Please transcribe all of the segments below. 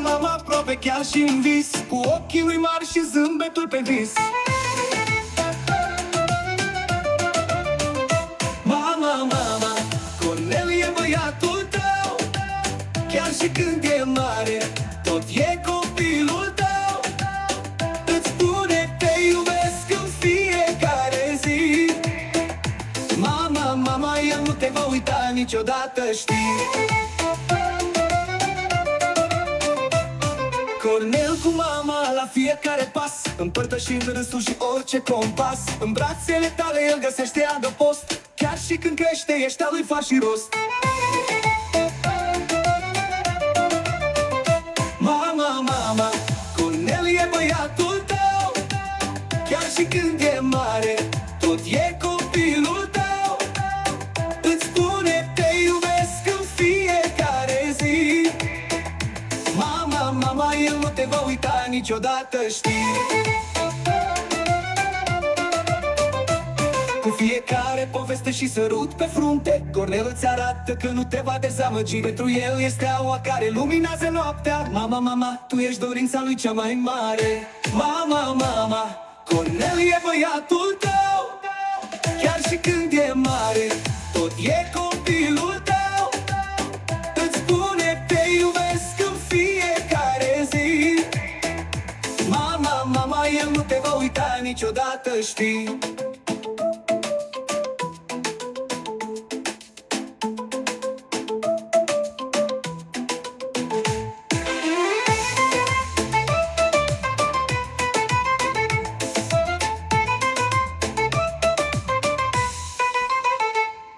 mama aproape chiar și în vis, cu ochii lui mari și zâmbetul pe vis. Mama, mama, Cornel e băiatul tău, chiar și când e mare, tot e copilul tău. Îți spune te iubesc în fiecare zi. Mama, mama, el nu te va uita niciodată, știi. Cornel cu mama la fiecare pas, împărtășind râsul și orice compas. În brațele tale el găsește adăpost, chiar și când crește ești al lui faci și rost. Mama, mama, Cornel e băiatul tău, chiar și când e mare, tot e copilul tău. Îți spune te iubesc în fiecare zi. Mama, mama, el nu te va uita niciodată, știi. Cu fiecare poveste și sărut pe frunte, Cornel îți arată că nu te va dezamăgi. Pentru el este steaua care luminează noaptea. Mama, mama, tu ești dorința lui cea mai mare. Mama, mama, Cornel e băiatul tău, chiar și când e mare, tot e copilul tău. Îți spune te iubesc în fiecare zi. Mama, mama, el nu te va uita niciodată, știi.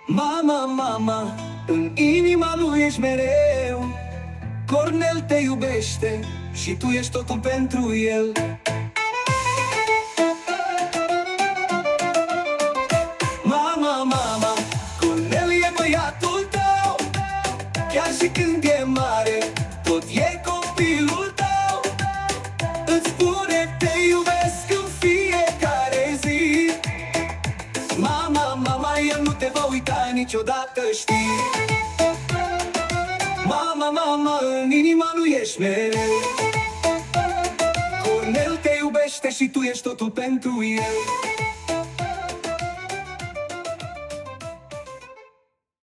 Mama, mama, în inima lui ești mereu. Cornel te iubește și tu ești totul pentru el. Mama, mama, Cornel e băiatul tău, chiar și când e mare, tot e copilul tău. Îți spune te iubesc în fiecare zi. Mama, mama, el nu te va uita niciodată, știi. Mama, mama, în inima lui ești mereu. Cornel te iubește și tu ești totul pentru el.